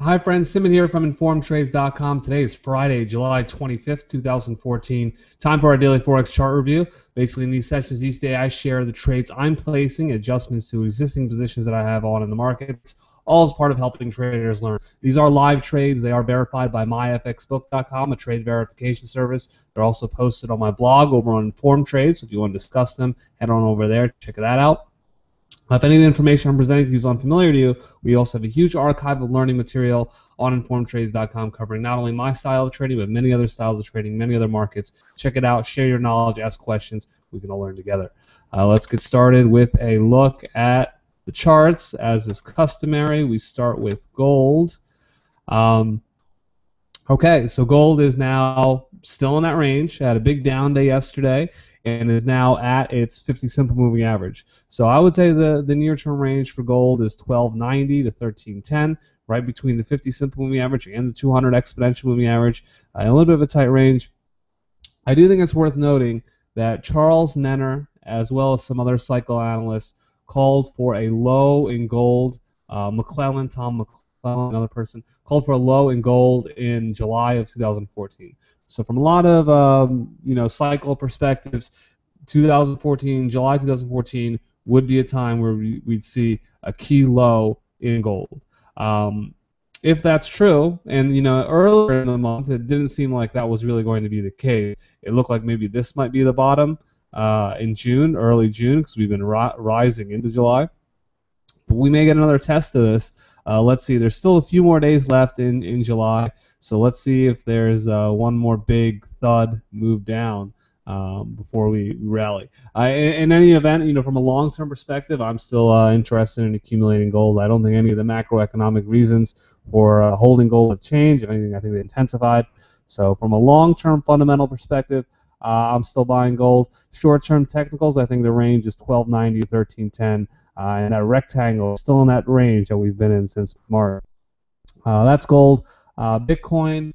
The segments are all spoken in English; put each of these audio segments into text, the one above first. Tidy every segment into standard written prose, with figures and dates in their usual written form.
Hi friends, Simit here from InformedTrades.com. Today is Friday, July 25th, 2014. Time for our daily Forex chart review. Basically in these sessions each day I share the trades I'm placing, adjustments to existing positions that I have on in the markets, all as part of helping traders learn. These are live trades. They are verified by myfxbook.com, a trade verification service. They're also posted on my blog over on InformedTrades. So if you want to discuss them, head on over there, check that out. If any of the information I'm presenting to you is unfamiliar to you, we also have a huge archive of learning material on InformedTrades.com covering not only my style of trading, but many other styles of trading, many other markets. Check it out, share your knowledge, ask questions. We can all learn together. Let's get started with a look at the charts. As is customary, we start with gold. Okay, so gold is now still in that range. Had a big down day yesterday and is now at its 50 simple moving average. So I would say the near-term range for gold is 1290 to 1310, right between the 50 simple moving average and the 200 exponential moving average. A little bit of a tight range. I do think it's worth noting that Charles Nenner, as well as some other cycle analysts, called for a low in gold. Tom McClellan, another person, called for a low in gold in July of 2014. So from a lot of cycle perspectives, July 2014 would be a time where we'd see a key low in gold. If that's true, and earlier in the month it didn't seem like that was really going to be the case. It looked like maybe this might be the bottom in June, early June, because we've been rising into July. But we may get another test of this. Let's see. There's still a few more days left in July, so let's see if there's one more big thud move down before we rally. In any event, from a long-term perspective, I'm still interested in accumulating gold. I don't think any of the macroeconomic reasons for holding gold have changed. If anything, I think they intensified. So from a long-term fundamental perspective, I'm still buying gold. Short-term technicals, I think the range is 1290 to 1310. And that rectangle is still in that range that we've been in since March. That's gold. Bitcoin,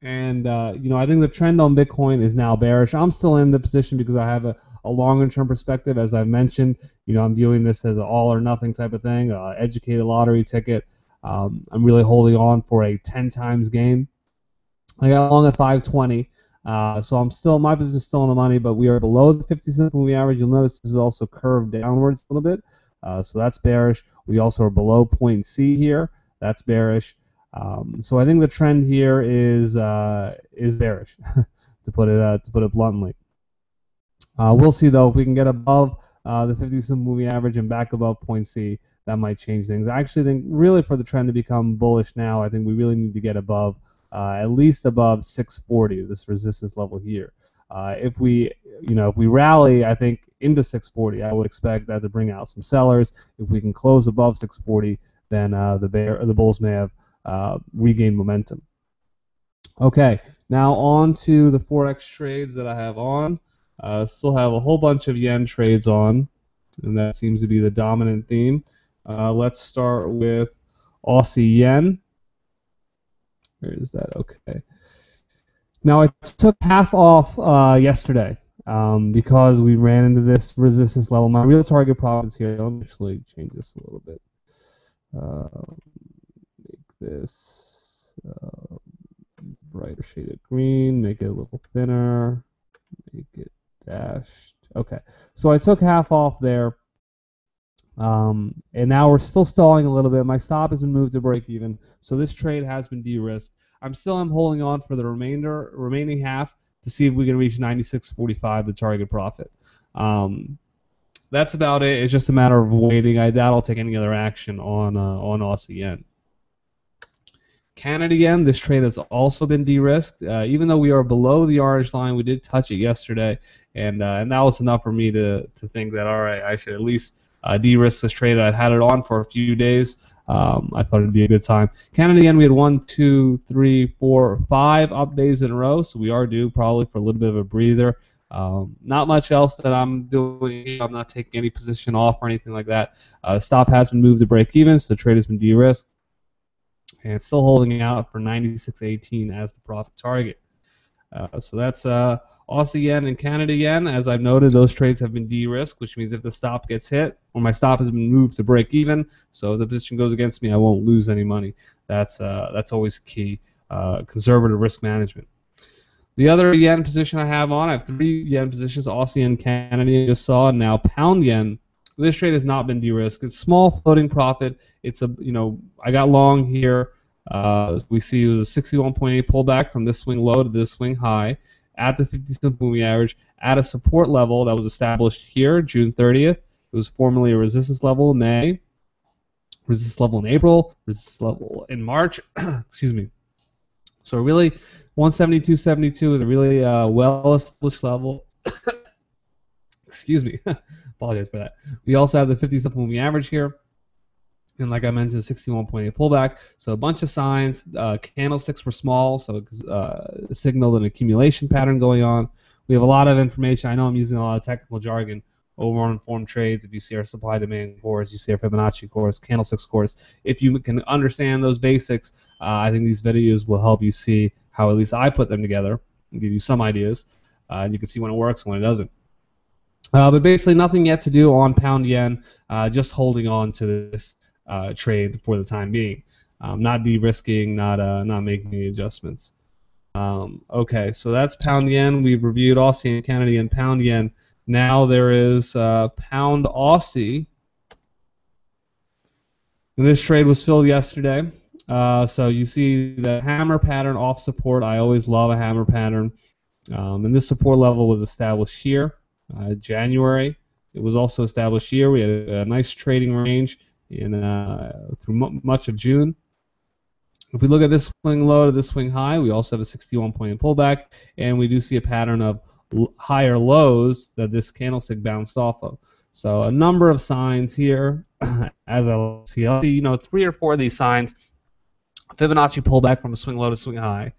and I think the trend on Bitcoin is now bearish. I'm still in the position because I have a longer-term perspective. As I've mentioned, I'm viewing this as an all-or-nothing type of thing, educated lottery ticket. I'm really holding on for a 10 times gain. I got long at 520. So my position is still in the money, but we are below the 50 simple moving average. You'll notice this is also curved downwards a little bit, so that's bearish. We also are below point C here. That's bearish. So I think the trend here is bearish, to put it bluntly. We'll see though if we can get above the 50 simple moving average and back above point C. That might change things. I actually think really for the trend to become bullish now, I think we really need to get above. At least above 640, this resistance level here. If we rally, I think into 640, I would expect that to bring out some sellers. If we can close above 640, then the bulls may have regained momentum. Okay, now on to the Forex trades that I have on. Still have a whole bunch of yen trades on, and that seems to be the dominant theme. Let's start with Aussie Yen. Where is that? Okay. Now I took half off yesterday because we ran into this resistance level. My real target profits here. Let me actually change this a little bit. Make this brighter shade of green. Make it a little thinner. Make it dashed. Okay. So I took half off there. And now we're still stalling a little bit. My stop has been moved to break even, so this trade has been de-risked. I'm holding on for the remaining half to see if we can reach 96.45, the target profit. That's about it. It's just a matter of waiting. I doubt I'll take any other action on Aussie Yen. Canada Yen, this trade has also been de-risked. Even though we are below the orange line, we did touch it yesterday, and that was enough for me to think that, all right, I should at least de-risk this trade. I'd had it on for a few days. I thought it'd be a good time. Canada Yen, we had 1, 2, 3, 4, 5 up days in a row, so we are due probably for a little bit of a breather. Not much else that I'm doing. I'm not taking any position off or anything like that. Stop has been moved to break even, so the trade has been de-risked, and it's still holding out for 96.18 as the profit target. So that's Aussie Yen and Canada Yen, as I've noted, those trades have been de-risked, which means if the stop gets hit or my stop has been moved to break even, so if the position goes against me, I won't lose any money. That's always key. Conservative risk management. The other yen position I have 3 yen positions, Aussie Yen, Canada Yen, just saw, and now pound yen. This trade has not been de-risked. It's small floating profit. It's I got long here. We see it was a 61.8 pullback from this swing low to this swing high at the 50 simple moving average at a support level that was established here, June 30th. It was formerly a resistance level in May, resistance level in April, resistance level in March. Excuse me. So really, 172.72 is a really well-established level. Excuse me. Apologize for that. We also have the 50 simple moving average here. And like I mentioned, 61.8 pullback. So a bunch of signs. Candlesticks were small, so it signaled an accumulation pattern going on. We have a lot of information. I know I'm using a lot of technical jargon over on InformedTrades. If you see our supply demand course, you see our Fibonacci course, candlesticks course. If you can understand those basics, I think these videos will help you see how at least I put them together and give you some ideas. And you can see when it works and when it doesn't. But basically nothing yet to do on pound yen, just holding on to this trade for the time being. Not de-risking, not making any adjustments. Okay, so that's pound yen. We've reviewed Aussie and Canada yen, pound yen. Now there is pound Aussie. And this trade was filled yesterday. So you see the hammer pattern off support. I always love a hammer pattern. And this support level was established here, January. It was also established here. We had a nice trading range through much of June. If we look at this swing low to this swing high, we also have a 61-point pullback, and we do see a pattern of higher lows that this candlestick bounced off of. So a number of signs here, as I'll see, 3 or 4 of these signs. Fibonacci pullback from a swing low to swing high,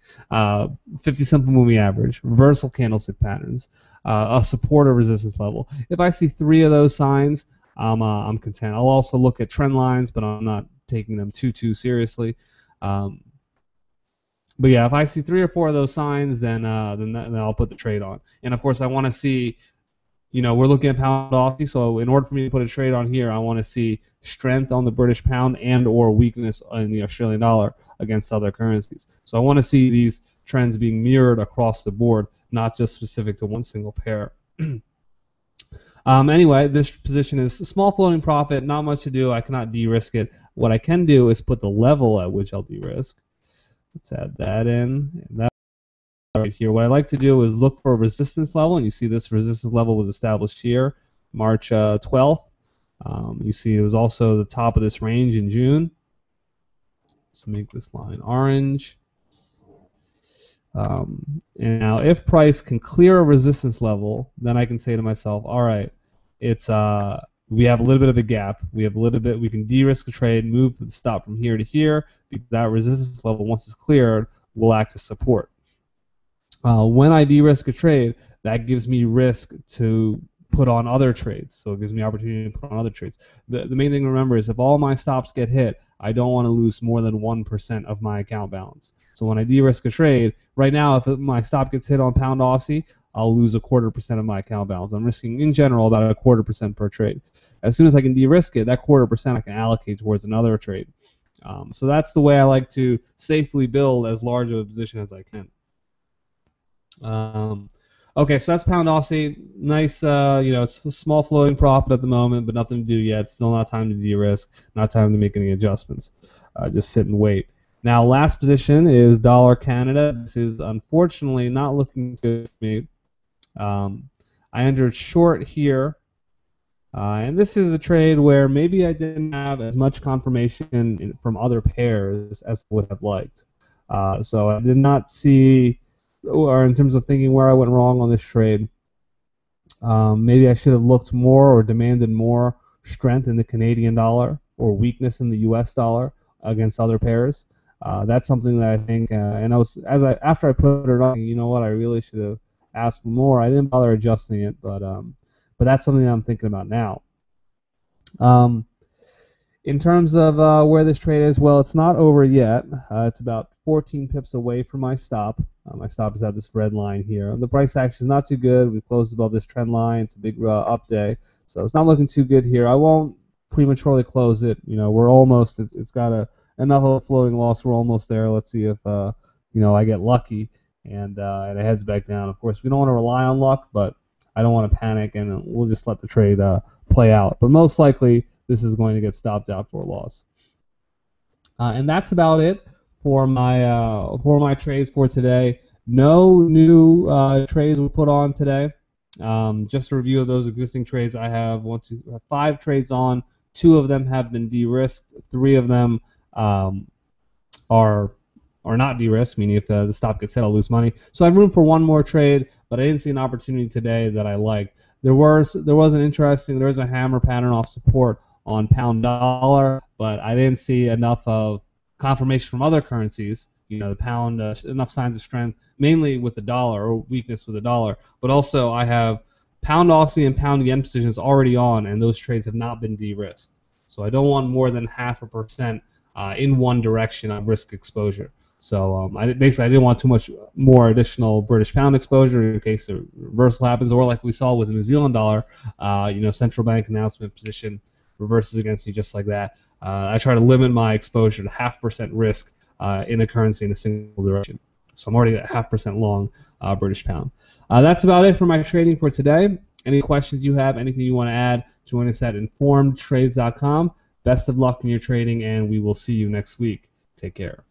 50 simple moving average, reversal candlestick patterns, a support or resistance level. If I see 3 of those signs, I'm content. I'll also look at trend lines, but I'm not taking them too seriously. But yeah, if I see 3 or 4 of those signs, then I'll put the trade on. And of course, I want to see, we're looking at pound Aussie, so in order for me to put a trade on here, I want to see strength on the British pound and or weakness in the Australian dollar against other currencies. So I want to see these trends being mirrored across the board, not just specific to one single pair. Anyway, this position is a small floating profit, not much to do. I cannot de-risk it. What I can do is put the level at which I'll de-risk. Let's add that in. And that right here. What I like to do is look for a resistance level, and you see this resistance level was established here, March 12th. You see it was also the top of this range in June. Let's make this line orange. And now if price can clear a resistance level, then I can say to myself, all right, it's we have a little bit of a gap. We can de-risk a trade, move the stop from here to here, because that resistance level, once it's cleared, will act as support. When I de-risk a trade, that gives me risk to put on other trades. So it gives me opportunity to put on other trades. The main thing to remember is if all my stops get hit, I don't want to lose more than 1% of my account balance. So when I de-risk a trade, right now, if my stop gets hit on pound Aussie, I'll lose 1/4% of my account balance. I'm risking, in general, about 1/4% per trade. As soon as I can de-risk it, that 1/4% I can allocate towards another trade. So that's the way I like to safely build as large of a position as I can. Okay, so that's pound Aussie. Nice, it's a small floating profit at the moment, but nothing to do yet. Still not time to de-risk, not time to make any adjustments. Just sit and wait. Now, last position is dollar Canada. This is unfortunately not looking good for me. I entered short here, and this is a trade where maybe I didn't have as much confirmation from other pairs as I would have liked. So I did not see, or in terms of thinking where I went wrong on this trade, maybe I should have looked more or demanded more strength in the Canadian dollar or weakness in the U.S. dollar against other pairs. That's something that I think, and after I put it on, you know what, I really should have asked for more. I didn't bother adjusting it, but that's something that I'm thinking about now. In terms of where this trade is, well, it's not over yet. It's about 14 pips away from my stop. My stop is at this red line here. The price action is not too good. We closed above this trend line. It's a big up day, so it's not looking too good here. I won't prematurely close it. We're almost. It's got enough of a floating loss. We're almost there. Let's see if I get lucky and it heads back down. Of course, we don't want to rely on luck, but I don't want to panic, and we'll just let the trade play out. But most likely, this is going to get stopped out for a loss. And that's about it for my trades for today. No new trades were put on today. Just a review of those existing trades. I have 5 trades on. 2 of them have been de-risked. 3 of them are not de-risked, meaning if the stop gets hit, I'll lose money. So I have room for 1 more trade, but I didn't see an opportunity today that I liked. There was a hammer pattern off support on pound dollar, but I didn't see enough of confirmation from other currencies. The pound, enough signs of strength, mainly with the dollar or weakness with the dollar. But also I have pound Aussie and pound yen positions already on, and those trades have not been de-risked. So I don't want more than 0.5% in one direction of risk exposure. So I didn't want too much more additional British pound exposure in case the reversal happens, or like we saw with the New Zealand dollar, central bank announcement position reverses against you just like that. I try to limit my exposure to 0.5% risk in a currency in a single direction. So I'm already at 0.5% long British pound. That's about it for my trading for today. Any questions you have, anything you want to add, join us at InformedTrades.com. Best of luck in your trading, and we will see you next week. Take care.